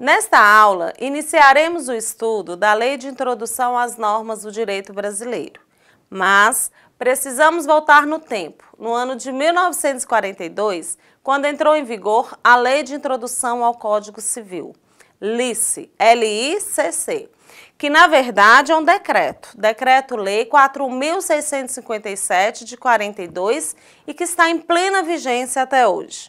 Nesta aula, iniciaremos o estudo da Lei de Introdução às Normas do Direito Brasileiro. Mas precisamos voltar no tempo, no ano de 1942, quando entrou em vigor a Lei de Introdução ao Código Civil, LICC, L-I-C-C, que na verdade é um Decreto-Lei 4.657 de 42 e que está em plena vigência até hoje.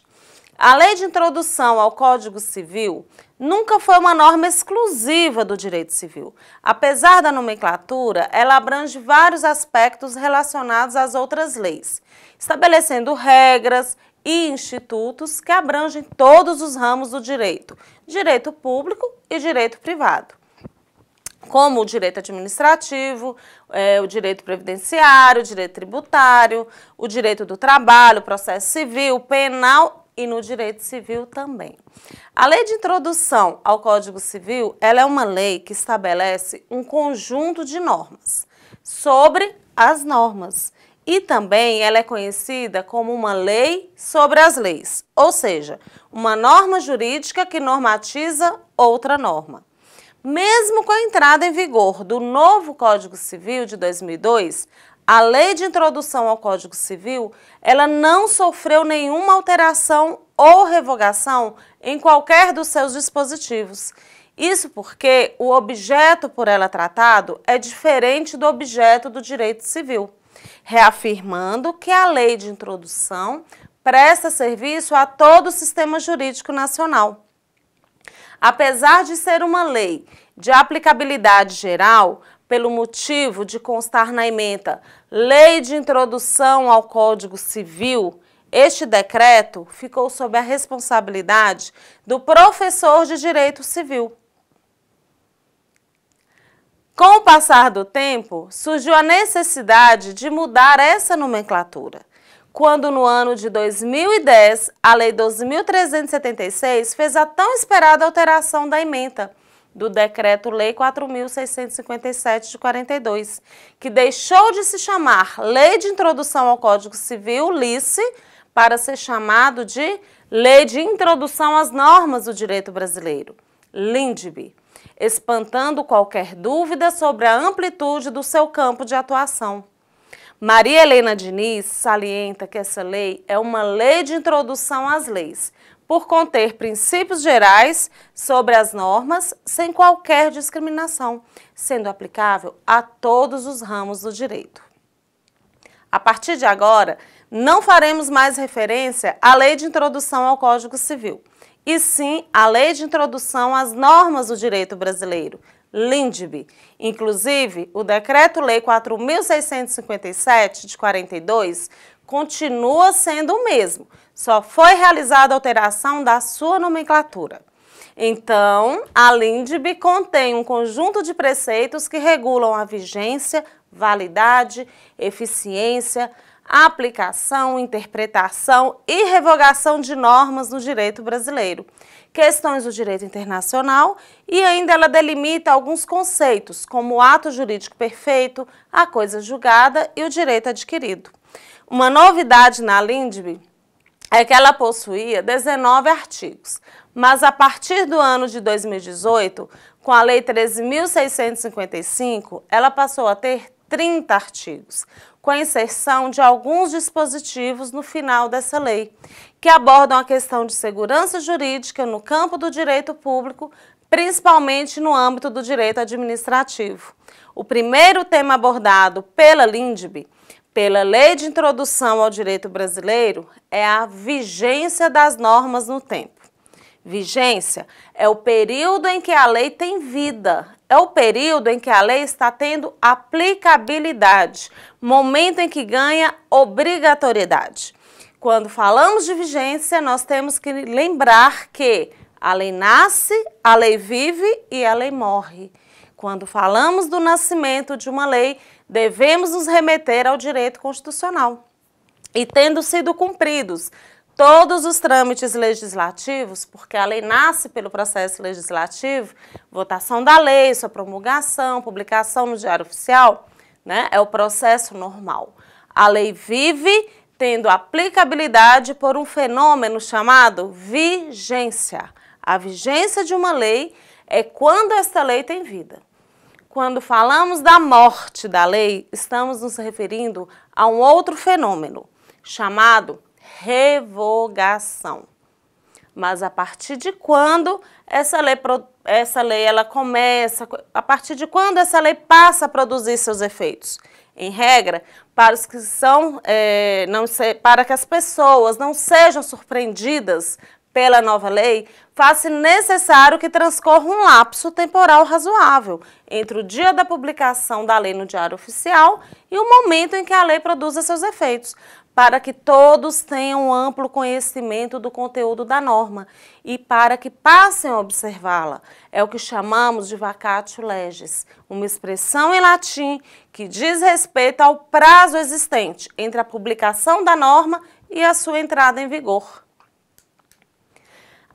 A Lei de Introdução ao Código Civil nunca foi uma norma exclusiva do direito civil. Apesar da nomenclatura, ela abrange vários aspectos relacionados às outras leis, estabelecendo regras e institutos que abrangem todos os ramos do direito, direito público e direito privado, como o direito administrativo, o direito previdenciário, o direito tributário, o direito do trabalho, processo civil, penal e no direito civil também. A Lei de Introdução ao Código Civil, ela é uma lei que estabelece um conjunto de normas sobre as normas e também ela é conhecida como uma lei sobre as leis, ou seja, uma norma jurídica que normatiza outra norma. Mesmo com a entrada em vigor do novo Código Civil de 2002, a Lei de Introdução ao Código Civil, ela não sofreu nenhuma alteração ou revogação em qualquer dos seus dispositivos. Isso porque o objeto por ela tratado é diferente do objeto do direito civil, reafirmando que a Lei de Introdução presta serviço a todo o sistema jurídico nacional. Apesar de ser uma lei de aplicabilidade geral, pelo motivo de constar na ementa Lei de Introdução ao Código Civil, este decreto ficou sob a responsabilidade do professor de Direito Civil. Com o passar do tempo, surgiu a necessidade de mudar essa nomenclatura, quando no ano de 2010, a Lei 12.376 fez a tão esperada alteração da ementa do Decreto-Lei 4.657 de 42, que deixou de se chamar Lei de Introdução ao Código Civil, LICC, para ser chamado de Lei de Introdução às Normas do Direito Brasileiro, LINDB, espantando qualquer dúvida sobre a amplitude do seu campo de atuação. Maria Helena Diniz salienta que essa lei é uma lei de introdução às leis, por conter princípios gerais sobre as normas sem qualquer discriminação, sendo aplicável a todos os ramos do direito. A partir de agora, não faremos mais referência à Lei de Introdução ao Código Civil, e sim à Lei de Introdução às Normas do Direito Brasileiro, LINDB. Inclusive, o Decreto-Lei 4.657 de 42 continua sendo o mesmo, só foi realizada a alteração da sua nomenclatura. Então, a LINDB contém um conjunto de preceitos que regulam a vigência, validade, eficiência, aplicação, interpretação e revogação de normas no direito brasileiro, questões do direito internacional e ainda ela delimita alguns conceitos, como o ato jurídico perfeito, a coisa julgada e o direito adquirido. Uma novidade na LINDB é que ela possuía 19 artigos, mas a partir do ano de 2018, com a Lei 13.655, ela passou a ter 30 artigos, com a inserção de alguns dispositivos no final dessa lei, que abordam a questão de segurança jurídica no campo do direito público, principalmente no âmbito do direito administrativo. O primeiro tema abordado pela LINDB, pela Lei de Introdução ao Direito Brasileiro, é a vigência das normas no tempo. Vigência é o período em que a lei tem vida, é o período em que a lei está tendo aplicabilidade, momento em que ganha obrigatoriedade. Quando falamos de vigência, nós temos que lembrar que a lei nasce, a lei vive e a lei morre. Quando falamos do nascimento de uma lei, devemos nos remeter ao direito constitucional. E tendo sido cumpridos todos os trâmites legislativos, porque a lei nasce pelo processo legislativo, votação da lei, sua promulgação, publicação no Diário Oficial, né, é o processo normal. A lei vive tendo aplicabilidade por um fenômeno chamado vigência. A vigência de uma lei é quando esta lei tem vida. Quando falamos da morte da lei, estamos nos referindo a um outro fenômeno, chamado revogação. Mas a partir de quando essa lei ela começa, a partir de quando essa lei passa a produzir seus efeitos? Em regra, para os que são, para que as pessoas não sejam surpreendidas pela nova lei, faz-se necessário que transcorra um lapso temporal razoável entre o dia da publicação da lei no Diário Oficial e o momento em que a lei produza seus efeitos, para que todos tenham amplo conhecimento do conteúdo da norma e para que passem a observá-la. É o que chamamos de vacatio legis, uma expressão em latim que diz respeito ao prazo existente entre a publicação da norma e a sua entrada em vigor.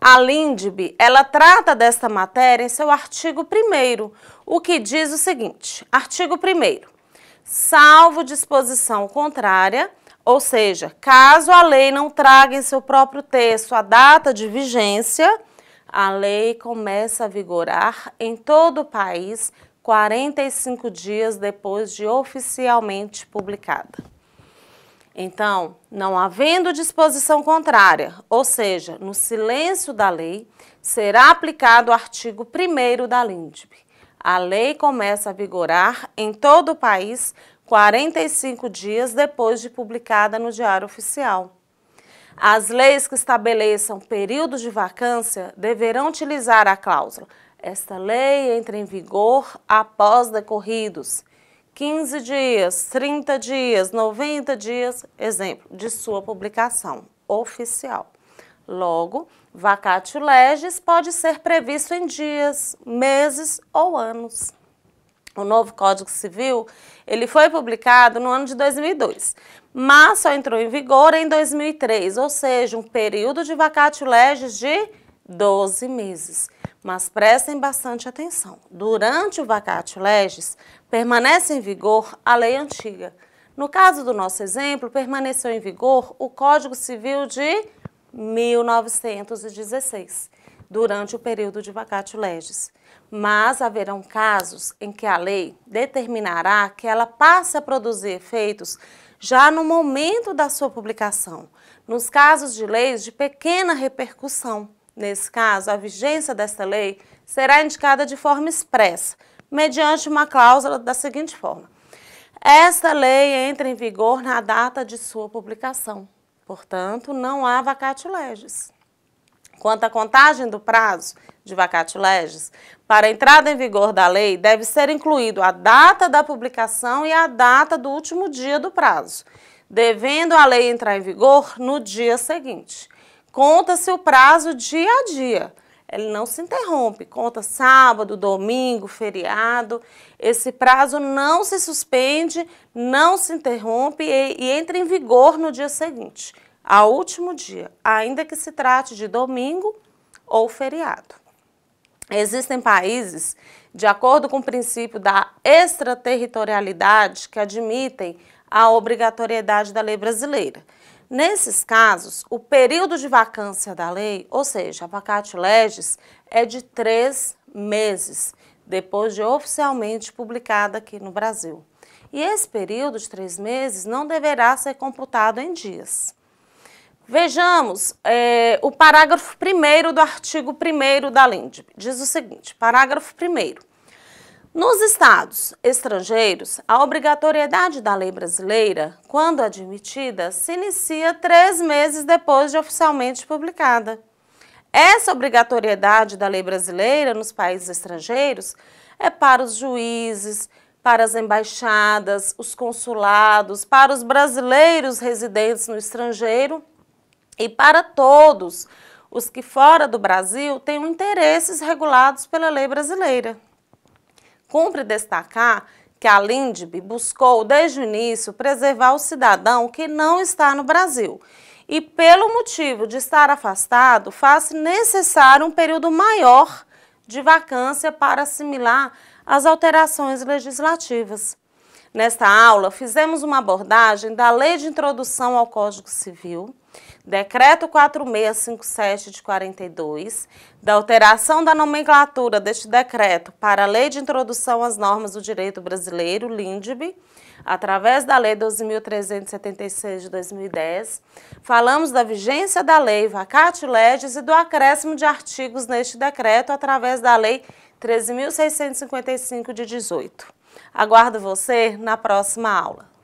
A LINDB, ela trata desta matéria em seu artigo 1º, o que diz o seguinte: artigo 1º, salvo disposição contrária, ou seja, caso a lei não traga em seu próprio texto a data de vigência, a lei começa a vigorar em todo o país 45 dias depois de oficialmente publicada. Então, não havendo disposição contrária, ou seja, no silêncio da lei, será aplicado o artigo 1º da LINDB. A lei começa a vigorar em todo o país 45 dias depois de publicada no Diário Oficial. As leis que estabeleçam períodos de vacância deverão utilizar a cláusula: esta lei entra em vigor após decorridos 15 dias, 30 dias, 90 dias, exemplo, de sua publicação oficial. Logo, vacatio legis pode ser previsto em dias, meses ou anos. O novo Código Civil, ele foi publicado no ano de 2002, mas só entrou em vigor em 2003, ou seja, um período de vacatio legis de 12 meses. Mas prestem bastante atenção. Durante o vacatio legis, permanece em vigor a lei antiga. No caso do nosso exemplo, permaneceu em vigor o Código Civil de 1916, durante o período de vacatio legis. Mas haverão casos em que a lei determinará que ela passe a produzir efeitos já no momento da sua publicação, nos casos de leis de pequena repercussão. Nesse caso, a vigência desta lei será indicada de forma expressa, mediante uma cláusula da seguinte forma: esta lei entra em vigor na data de sua publicação. Portanto, não há vacatio legis. Quanto à contagem do prazo de vacatio legis, para a entrada em vigor da lei, deve ser incluído a data da publicação e a data do último dia do prazo, devendo a lei entrar em vigor no dia seguinte. Conta-se o prazo dia a dia, ele não se interrompe, conta sábado, domingo, feriado, esse prazo não se suspende, não se interrompe e entra em vigor no dia seguinte, ao último dia, ainda que se trate de domingo ou feriado. Existem países, de acordo com o princípio da extraterritorialidade, que admitem a obrigatoriedade da lei brasileira. Nesses casos, o período de vacância da lei, ou seja, a vacatio legis, é de 3 meses, depois de oficialmente publicada aqui no Brasil. E esse período de 3 meses não deverá ser computado em dias. Vejamos o parágrafo 1º do artigo 1º da LINDB. Diz o seguinte, parágrafo 1º. Nos estados estrangeiros, a obrigatoriedade da lei brasileira, quando admitida, se inicia 3 meses depois de oficialmente publicada. Essa obrigatoriedade da lei brasileira nos países estrangeiros é para os juízes, para as embaixadas, os consulados, para os brasileiros residentes no estrangeiro e para todos os que fora do Brasil tenham interesses regulados pela lei brasileira. Cumpre destacar que a LINDB buscou, desde o início, preservar o cidadão que não está no Brasil e, pelo motivo de estar afastado, faz necessário um período maior de vacância para assimilar as alterações legislativas. Nesta aula, fizemos uma abordagem da Lei de Introdução ao Código Civil, Decreto 4657 de 42, da alteração da nomenclatura deste decreto para a Lei de Introdução às Normas do Direito Brasileiro, LINDB, através da Lei 12.376 de 2010, falamos da vigência da Lei vacatio legis e do acréscimo de artigos neste decreto através da Lei 13.655 de 18. Aguardo você na próxima aula.